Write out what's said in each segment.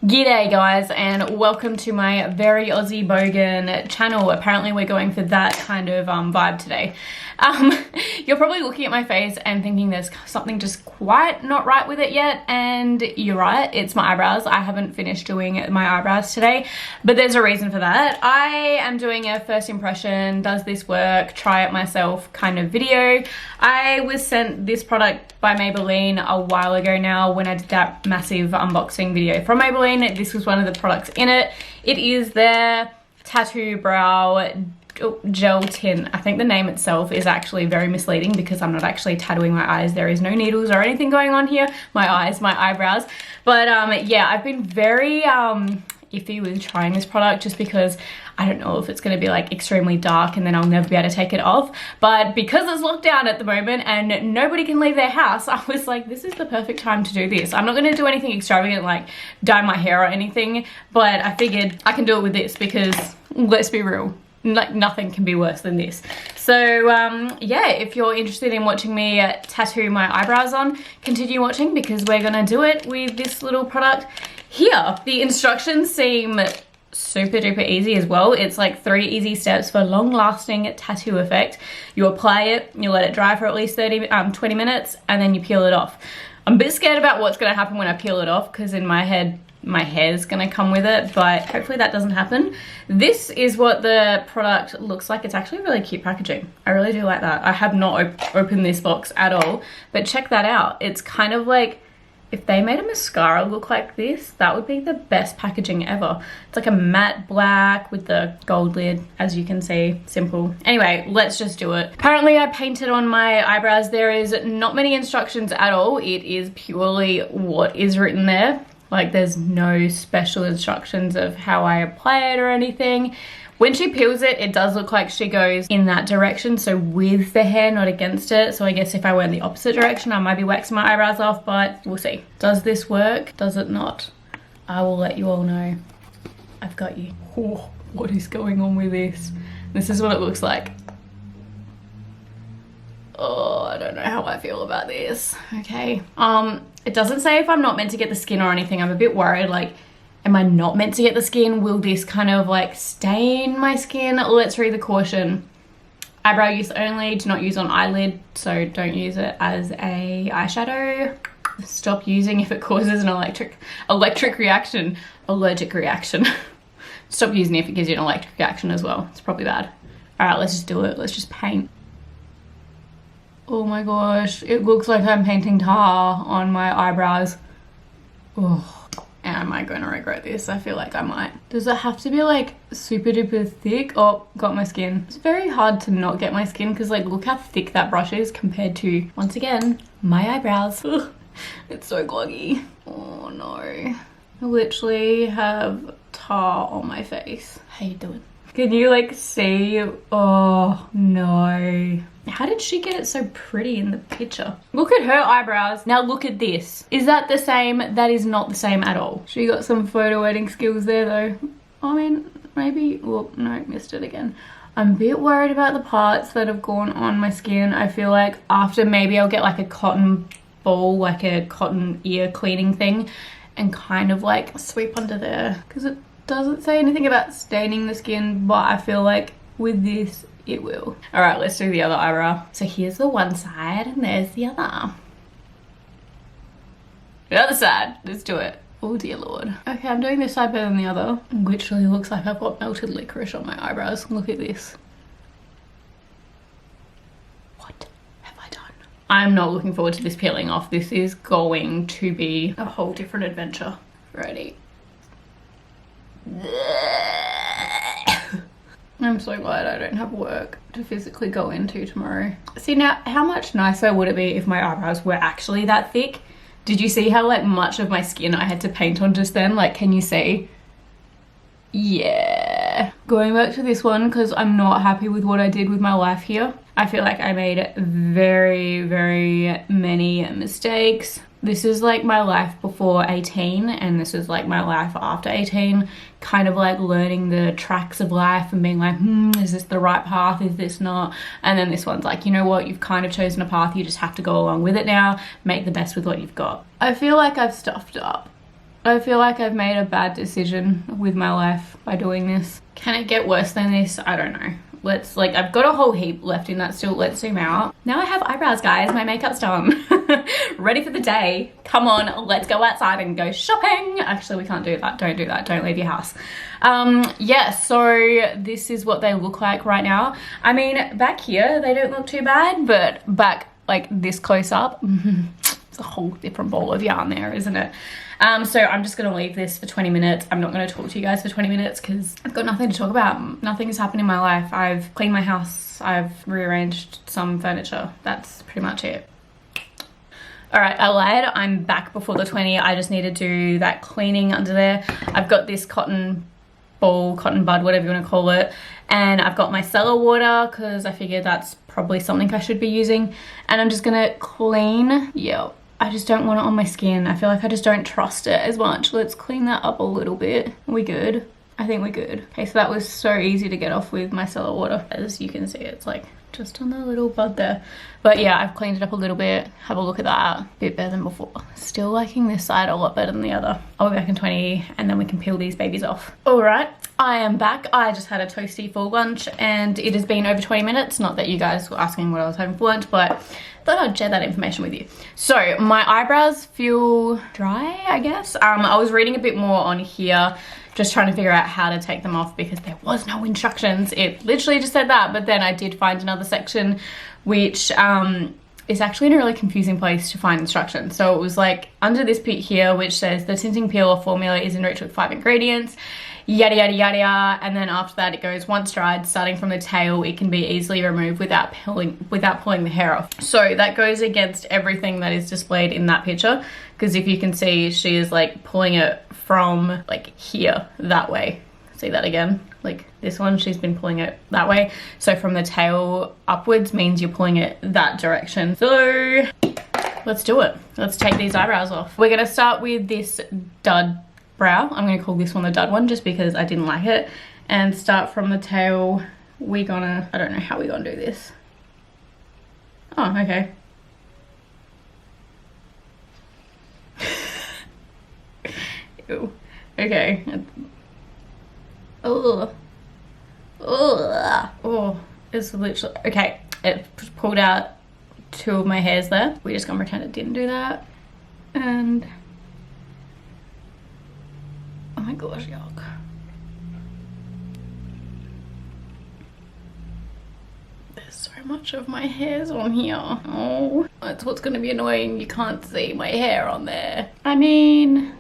G'day guys, and welcome to my very Aussie Bogan channel. Apparently we're going for that kind of vibe today. You're probably looking at my face and thinking there's something just quite not right with it yet, and you're right, it's my eyebrows. I haven't finished doing my eyebrows today, but there's a reason for that. I am doing a first impression, does this work, try it myself kind of video. I was sent this product by Maybelline a while ago now when I did that massive unboxing video from Maybelline. This was one of the products in it. It is their Tattoo Brow Gel Tint. I think the name itself is actually very misleading because I'm not actually tattooing my eyes. There is no needles or anything going on here. My eyes, my eyebrows. But yeah, I've been very iffy with trying this product just because I don't know if it's going to be like extremely dark and then I'll never be able to take it off. But because it's locked down at the moment and nobody can leave their house, I was like, this is the perfect time to do this. I'm not going to do anything extravagant like dye my hair or anything, but I figured I can do it with this because let's be real, like nothing can be worse than this. So yeah, if you're interested in watching me tattoo my eyebrows on, continue watching because we're going to do it with this little product here. The instructions seem super duper easy as well. It's like 3 easy steps for long lasting tattoo effect. You apply it, you let it dry for at least 20 minutes, and then you peel it off. I'm a bit scared about what's going to happen when I peel it off because in my head my hair's going to come with it, but hopefully that doesn't happen. This is what the product looks like. It's actually really cute packaging. I really do like that. I have not opened this box at all, but check that out. It's kind of like if they made a mascara look like this, that would be the best packaging ever. It's like a matte black with the gold lid, as you can see. Simple. Anyway, let's just do it. Apparently I painted on my eyebrows. There is not many instructions at all. It is purely what is written there. Like there's no special instructions of how I apply it or anything. When she peels it, it does look like she goes in that direction, so with the hair, not against it. So I guess if I went the opposite direction, I might be waxing my eyebrows off, but we'll see. Does this work? Does it not? I will let you all know. I've got you. Oh, what is going on with this? This is what it looks like. Oh, I don't know how I feel about this. Okay. It doesn't say if I'm not meant to get the skin or anything. I'm a bit worried, like, am I not meant to get the skin? Will this kind of like stain my skin? Let's read the caution. Eyebrow use only, do not use on eyelid, so don't use it as a eyeshadow. Stop using if it causes an allergic reaction. Stop using it if it gives you an electric reaction as well. It's probably bad. All right, let's just do it. Let's just paint. Oh my gosh, it looks like I'm painting tar on my eyebrows. Oh. Am I going to regret this? I feel like I might. Does it have to be like super duper thick? Oh, got my skin. It's very hard to not get my skin because like look how thick that brush is compared to, once again, my eyebrows. Ugh, it's so gloggy. Oh no. I literally have tar on my face. How you doing? Can you like see? Oh no. How did she get it so pretty in the picture? Look at her eyebrows. Now look at this. Is that the same? That is not the same at all. She got some photo editing skills there though. I mean, maybe, well, no, missed it again. I'm a bit worried about the parts that have gone on my skin. I feel like after maybe I'll get like a cotton ball, like a cotton ear cleaning thing and kind of like sweep under there. Because it doesn't say anything about staining the skin, but I feel like with this, it will. All right, let's do the other eyebrow. So here's the one side and there's the other. The other side, let's do it. Oh dear Lord. Okay, I'm doing this side better than the other. It literally looks like I've got melted licorice on my eyebrows. Look at this. What have I done? I'm not looking forward to this peeling off. This is going to be a whole different adventure. Ready? I'm so glad I don't have work to physically go into tomorrow. See now, how much nicer would it be if my eyebrows were actually that thick? Did you see how like much of my skin I had to paint on just then? Like, can you see? Yeah. Going back to this one because I'm not happy with what I did with my life here. I feel like I made very, very many mistakes. This is like my life before 18 and this is like my life after 18, kind of like learning the tracks of life and being like, is this the right path, is this not? And then this one's like, you know what, you've kind of chosen a path, you just have to go along with it now, make the best with what you've got. I feel like I've stuffed up I feel like I've made a bad decision with my life by doing this. Can it get worse than this? I don't know. Let's, like, I've got a whole heap left in that still. Let's zoom out. Now I have eyebrows, guys. My makeup's done. Ready for the day. Come on, let's go outside and go shopping. Actually, we can't do that. Don't do that. Don't leave your house. Yeah, so this is what they look like right now. I mean, back here, they don't look too bad, but back, like, this close up, it's a whole different ball of yarn there, isn't it? So I'm just gonna leave this for 20 minutes. I'm not gonna talk to you guys for 20 minutes because I've got nothing to talk about. Nothing has happened in my life. I've cleaned my house. I've rearranged some furniture. That's pretty much it. All right, I lied. I'm back before the 20. I just need to do that cleaning under there. I've got this cotton ball, cotton bud, whatever you want to call it. And I've got my cellar water because I figured that's probably something I should be using. And I'm just gonna clean. Yeah, I just don't want it on my skin. I feel like I just don't trust it as much. Let's clean that up a little bit. Are we good? I think we're good. Okay, so that was so easy to get off with my cellar water. As you can see, it's like just on the little bud there. But yeah, I've cleaned it up a little bit. Have a look at that. A bit better than before. Still liking this side a lot better than the other. I'll be back in 20 and then we can peel these babies off. All right, I am back. I just had a toasty full lunch and it has been over 20 minutes. Not that you guys were asking what I was having for lunch, but thought I'd share that information with you. So my eyebrows feel dry, I guess. I was reading a bit more on here, just trying to figure out how to take them off because there was no instructions. It literally just said that, but then I did find another section which is actually in a really confusing place to find instructions. So it was like under this bit here which says the tinting peel or formula is enriched with 5 ingredients, yada yada yada yada, and then after that it goes, once dried, starting from the tail, it can be easily removed without pulling the hair off. So that goes against everything that is displayed in that picture, because if you can see, she is like pulling it from like here that way. See that again? Like this one, she's been pulling it that way. So from the tail upwards means you're pulling it that direction. So let's do it. Let's take these eyebrows off. We're gonna start with this dud brow. I'm gonna call this one the dud one just because I didn't like it. And start from the tail. I don't know how we're gonna do this. Oh, okay. Ew. Okay. Oh. Oh, it's literally, okay. It pulled out 2 of my hairs there. We're just gonna pretend it didn't do that. And oh my gosh, yuck. There's so much of my hairs on here. Oh, that's what's gonna be annoying. You can't see my hair on there. I mean,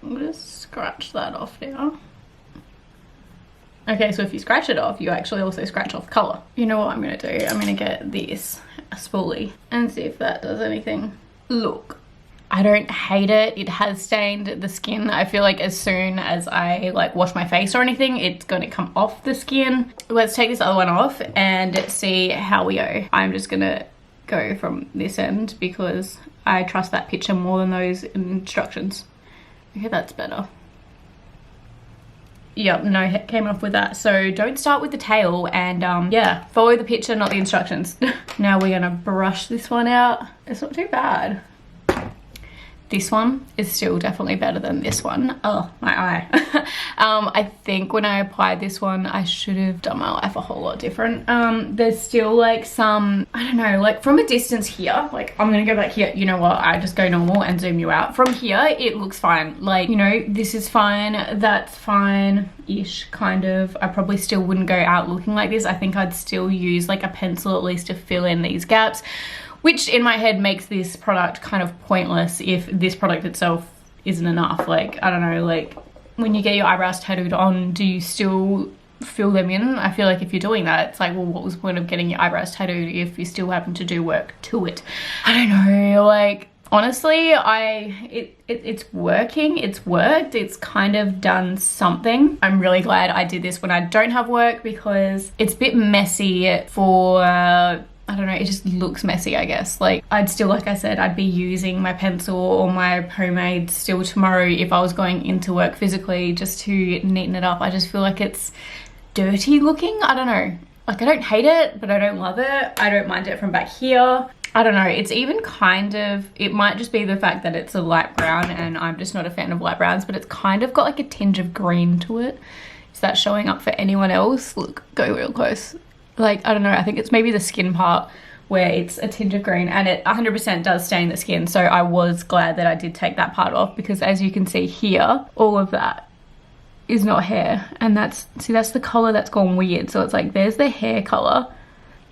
I'm gonna scratch that off now. Okay, so if you scratch it off, you actually also scratch off colour. You know what I'm gonna do? I'm gonna get this, a spoolie, and see if that does anything. Look. I don't hate it. It has stained the skin. I feel like as soon as I like wash my face or anything, it's going to come off the skin. Let's take this other one off and see how we go. I'm just going to go from this end because I trust that picture more than those instructions. Okay, that's better. Yep, no, it came off with that. So don't start with the tail and yeah, follow the picture, not the instructions. Now we're going to brush this one out. It's not too bad. This one is still definitely better than this one. Oh, my eye. I think when I applied this one, I should have done my life a whole lot different. There's still like some, I don't know, like from a distance here, like I'm gonna go back here. You know what? I just go normal and zoom you out. From here, it looks fine. Like, you know, this is fine. That's fine-ish, kind of. I probably still wouldn't go out looking like this. I think I'd still use like a pencil at least to fill in these gaps, which in my head makes this product kind of pointless if this product itself isn't enough. Like, I don't know, like when you get your eyebrows tattooed on, do you still fill them in? I feel like if you're doing that, it's like, well, what was the point of getting your eyebrows tattooed if you still having to do work to it? I don't know, like honestly, it's working, it's worked, it's kind of done something. I'm really glad I did this when I don't have work because it's a bit messy for I don't know, it just looks messy, I guess. Like, I'd still, like I said, I'd be using my pencil or my pomade still tomorrow if I was going into work physically just to neaten it up. I just feel like it's dirty looking. I don't know. Like, I don't hate it, but I don't love it. I don't mind it from back here. I don't know, it's even kind of, it might just be the fact that it's a light brown and I'm just not a fan of light browns, but it's kind of got like a tinge of green to it. Is that showing up for anyone else? Look, go real close. Like, I don't know, I think it's maybe the skin part where it's a tinge of green, and it 100% does stain the skin. So I was glad that I did take that part off, because as you can see here, all of that is not hair. And that's, see, that's the color that's gone weird. So it's like, there's the hair color,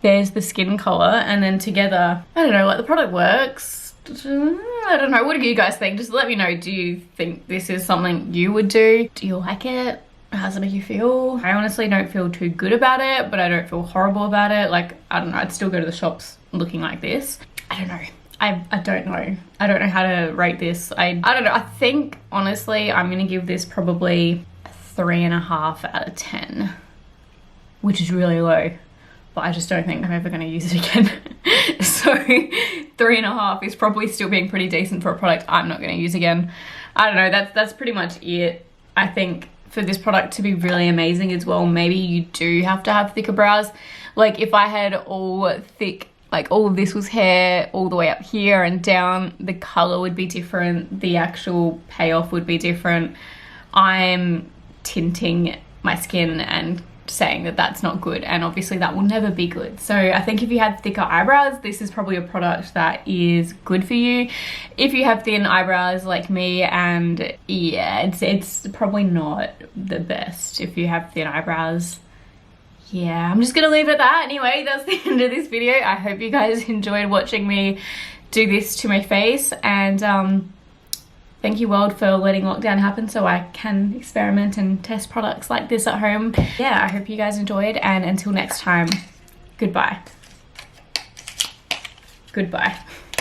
there's the skin color, and then together, I don't know, like the product works. I don't know, what do you guys think? Just let me know. Do you think this is something you would do? Do you like it? How does it make you feel? I honestly don't feel too good about it, but I don't feel horrible about it. Like, I don't know, I'd still go to the shops looking like this. I don't know. I don't know. I don't know how to rate this. I don't know. I think, honestly, I'm gonna give this probably 3.5 out of 10, which is really low. But I just don't think I'm ever going to use it again. So 3.5 is probably still being pretty decent for a product I'm not going to use again. I don't know, that's pretty much it. I think for this product to be really amazing as well, maybe you do have to have thicker brows. Like if I had all thick, like all of this was hair all the way up here and down, the color would be different, the actual payoff would be different. I'm tinting my skin and saying that that's not good, and obviously that will never be good. So I think if you had thicker eyebrows, this is probably a product that is good for you. If you have thin eyebrows like me, and yeah, it's probably not the best if you have thin eyebrows. Yeah, I'm just gonna leave it at that. Anyway, that's the end of this video. I hope you guys enjoyed watching me do this to my face, and thank you, world, for letting lockdown happen so I can experiment and test products like this at home. Yeah, I hope you guys enjoyed, and until next time, goodbye. Goodbye.